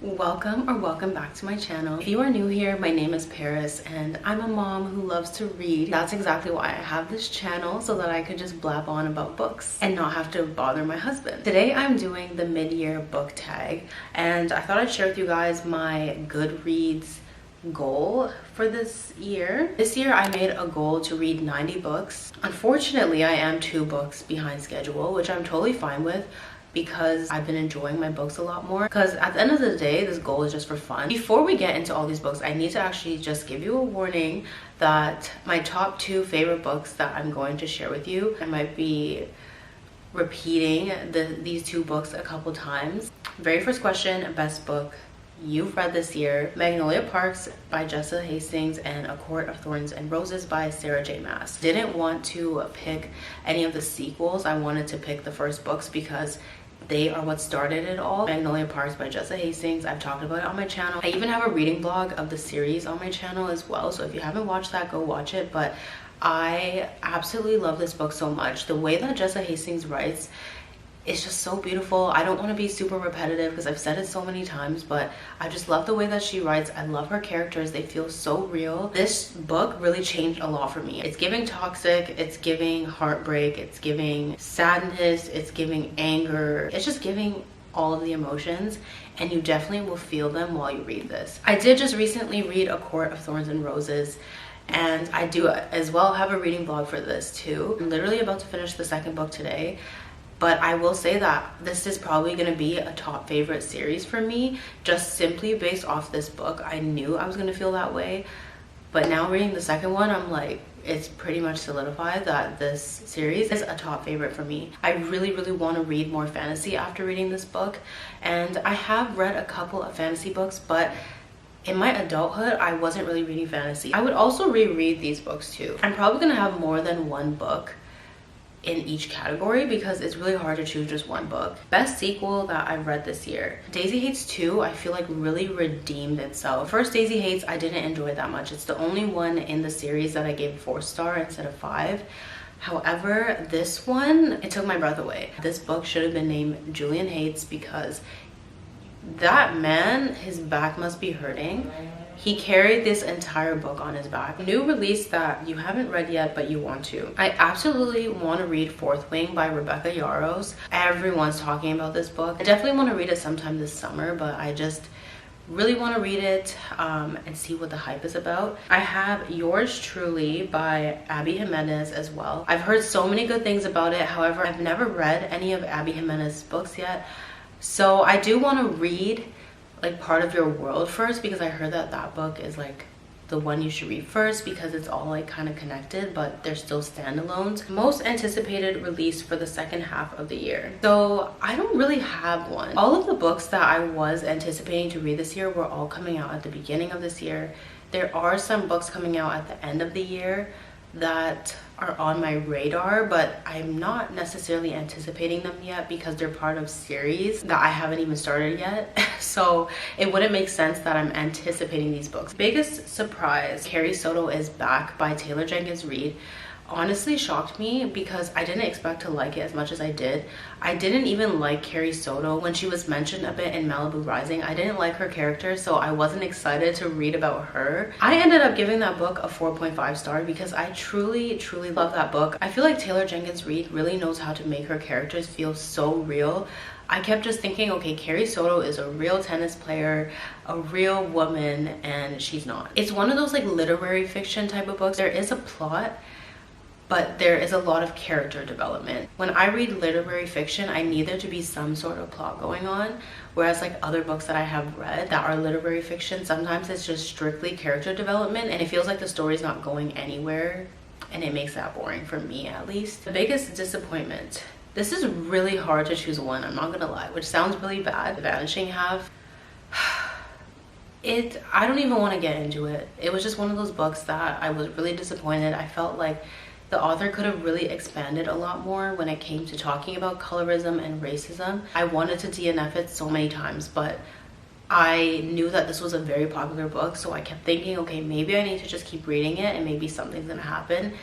Welcome back to my channel. If you are new here, my name is Paris and I'm a mom who loves to read. That's exactly why I have this channel, so that I could just blab on about books and not have to bother my husband. Today I'm doing the mid-year book tag, and I thought I'd share with you guys my Goodreads goal for this year. This year I made a goal to read 90 books. Unfortunately, I am 2 books behind schedule, which I'm totally fine with, because I've been enjoying my books a lot more. Because at the end of the day, this goal is just for fun. Before we get into all these books, I need to actually just give you a warning that my top 2 favorite books that I'm going to share with you, I might be repeating these 2 books a couple times. Very first question, best book you've read this year: Magnolia Parks by Jessa Hastings and A Court of Thorns and Roses by Sarah J. Maas. Didn't want to pick any of the sequels. I wanted to pick the first books because they are what started it all. Magnolia Parks by Jessa Hastings, I've talked about it on my channel. I even have a reading blog of the series on my channel as well, so if you haven't watched that, go watch it. But I absolutely love this book so much. The way that Jessa Hastings writes, it's just so beautiful. I don't want to be super repetitive because I've said it so many times, but I just love the way that she writes. I love her characters. They feel so real. This book really changed a lot for me. It's giving toxic, it's giving heartbreak, it's giving sadness, it's giving anger. It's just giving all of the emotions, and you definitely will feel them while you read this. I did just recently read A Court of Thorns and Roses, and I do as well have a reading blog for this too. I'm literally about to finish the second book today. But I will say that this is probably going to be a top favorite series for me, just simply based off this book. I knew I was going to feel that way, but now reading the second one, I'm like, it's pretty much solidified that this series is a top favorite for me. I really want to read more fantasy after reading this book, and I have read a couple of fantasy books, but in my adulthood, I wasn't really reading fantasy. I would also reread these books too. I'm probably going to have more than one book in each category because it's really hard to choose just one book. Best sequel that I've read this year: Daisy Hates 2, I feel like really redeemed itself. First Daisy Hates, I didn't enjoy that much. It's the only one in the series that I gave 4-star instead of 5. However, this one, it took my breath away. This book should have been named Julian Hates, because that man, his back must be hurting. He carried this entire book on his back. New release that you haven't read yet, but you want to. I absolutely want to read Fourth Wing by Rebecca Yarros. Everyone's talking about this book. I definitely want to read it sometime this summer, but I just really want to read it and see what the hype is about. I have Yours Truly by Abby Jimenez as well. I've heard so many good things about it. However, I've never read any of Abby Jimenez's books yet. So I do want to read like Part of Your World first, because I heard that that book is like the one you should read first because it's all like kind of connected, but they're still standalones. Most anticipated release for the second half of the year. So I don't really have one. All of the books that I was anticipating to read this year were all coming out at the beginning of this year. There are some books coming out at the end of the year that are on my radar, but I'm not necessarily anticipating them yet because they're part of series that I haven't even started yet. So it wouldn't make sense that I'm anticipating these books. Biggest surprise, Carrie Soto is back by Taylor Jenkins Reid. Honestly shocked me because I didn't expect to like it as much as I did. I didn't even like Carrie Soto when she was mentioned a bit in Malibu Rising. I didn't like her character, so I wasn't excited to read about her. I ended up giving that book a 4.5 star because I truly love that book. I feel like Taylor Jenkins Reid really knows how to make her characters feel so real. I kept just thinking, okay, Carrie Soto is a real tennis player, a real woman, and she's not. It's one of those like literary fiction type of books. There is a plot, but there is a lot of character development. When I read literary fiction, I need there to be some sort of plot going on, whereas like other books that I have read that are literary fiction, sometimes it's just strictly character development and it feels like the story's not going anywhere, and it makes that boring for me at least. The biggest disappointment. This is really hard to choose one, I'm not gonna lie, which sounds really bad. The Vanishing Half. I don't even want to get into it. It was just one of those books that I was really disappointed. I felt like the author could have really expanded a lot more when it came to talking about colorism and racism. I wanted to DNF it so many times, but I knew that this was a very popular book, so I kept thinking, okay, maybe I need to just keep reading it and maybe something's gonna happen,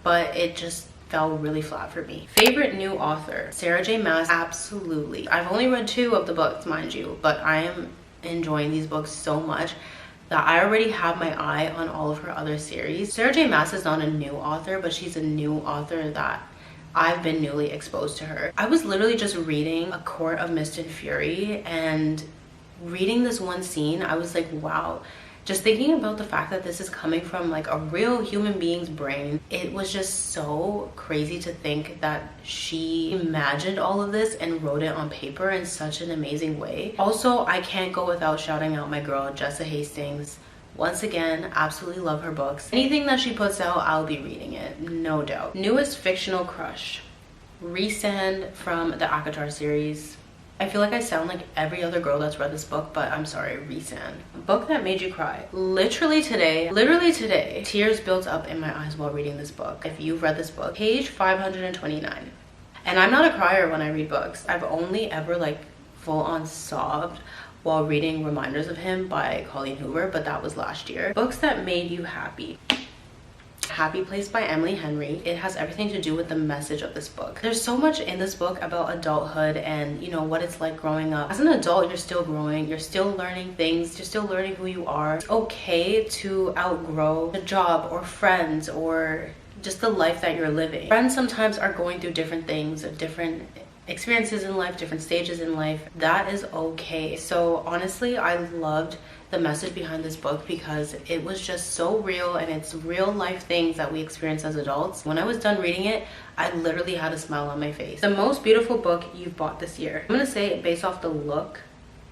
but it just fell really flat for me. Favorite new author, Sarah J. Maas. Absolutely. I've only read 2 of the books, mind you, but I am enjoying these books so much that I already have my eye on all of her other series. Sarah J Maas is not a new author, but she's a new author that I've been newly exposed to her. I was literally just reading A Court of Mist and Fury, and reading this one scene, I was like, wow. Just thinking about the fact that this is coming from like a real human being's brain, it was just so crazy to think that she imagined all of this and wrote it on paper in such an amazing way. Also, I can't go without shouting out my girl, Jessa Hastings. Once again, absolutely love her books. Anything that she puts out, I'll be reading it, no doubt. Newest fictional crush, Rhysand from the ACOTAR series. I feel like I sound like every other girl that's read this book, but I'm sorry, Rhysand. Book that made you cry. Literally today, tears built up in my eyes while reading this book. If you've read this book, page 529. And I'm not a crier when I read books. I've only ever like full on sobbed while reading Reminders of Him by Colleen Hoover, but that was last year. Books that made you happy. Happy Place by Emily Henry. It has everything to do with the message of this book. There's so much in this book about adulthood and, you know, what it's like growing up. As an adult, you're still growing, you're still learning things, you're still learning who you are. It's okay to outgrow a job or friends or just the life that you're living. Friends sometimes are going through different things, different experiences in life, different stages in life. That is okay. So honestly, I loved the message behind this book because it was just so real, and it's real life things that we experience as adults. When I was done reading it, I literally had a smile on my face. The most beautiful book you've bought this year. I'm gonna say based off the look,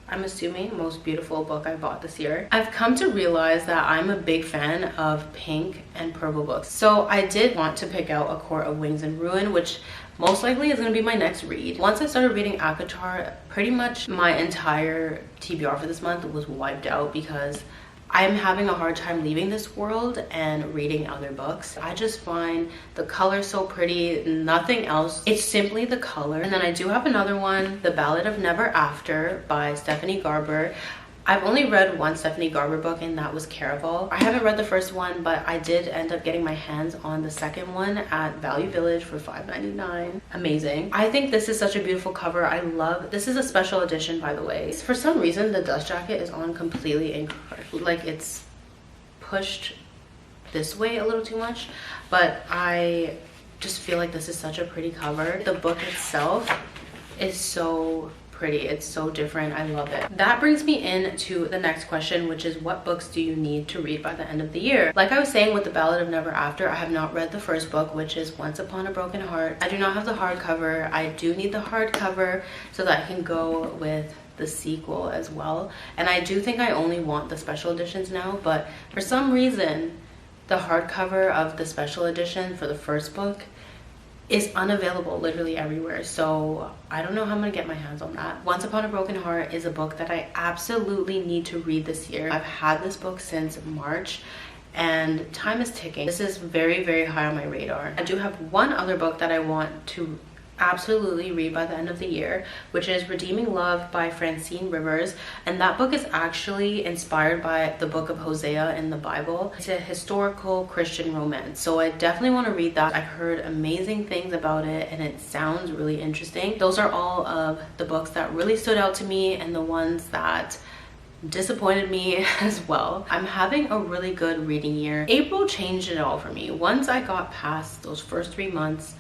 I'm assuming most beautiful book I bought this year. I've come to realize that I'm a big fan of pink and purple books. So I did want to pick out A Court of Wings and Ruin, which most likely is going to be my next read. Once I started reading ACOTAR, pretty much my entire TBR for this month was wiped out because I'm having a hard time leaving this world and reading other books. I just find the color so pretty, nothing else. It's simply the color. And then I do have another one, The Ballad of Never After by Stephanie Garber. I've only read one Stephanie Garber book, and that was Caraval. I haven't read the first one, but I did end up getting my hands on the second one at Value Village for $5.99. Amazing. I think this is such a beautiful cover. I love, this is a special edition, by the way. For some reason, the dust jacket is on completely incorrect. Like, it's pushed this way a little too much, but I just feel like this is such a pretty cover. The book itself is so pretty. It's so different. I love it. That brings me into the next question, which is what books do you need to read by the end of the year? Like I was saying with The Ballad of Never After, I have not read the first book, which is Once Upon a Broken Heart. I do not have the hardcover. I do need the hardcover so that I can go with the sequel as well. And I do think I only want the special editions now, but for some reason the hardcover of the special edition for the first book is unavailable literally everywhere, so I don't know how I'm gonna get my hands on that. Once Upon a Broken Heart is a book that I absolutely need to read this year. I've had this book since March and time is ticking. This is very, very high on my radar. I do have one other book that I want to absolutely read by the end of the year, which is Redeeming Love by Francine Rivers, and that book is actually inspired by the book of Hosea in the Bible. It's a historical Christian romance, so I definitely want to read that. I've heard amazing things about it and it sounds really interesting. Those are all of the books that really stood out to me and the ones that disappointed me as well. I'm having a really good reading year. April changed it all for me. Once I got past those first 3 months,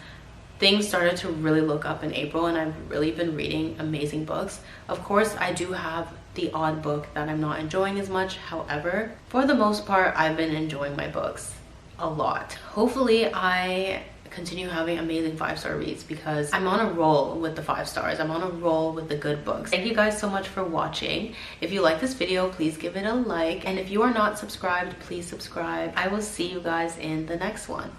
things started to really look up in April, and I've really been reading amazing books. Of course, I do have the odd book that I'm not enjoying as much. However, for the most part, I've been enjoying my books a lot. Hopefully, I continue having amazing 5-star reads because I'm on a roll with the 5 stars. I'm on a roll with the good books. Thank you guys so much for watching. If you like this video, please give it a like. And if you are not subscribed, please subscribe. I will see you guys in the next one.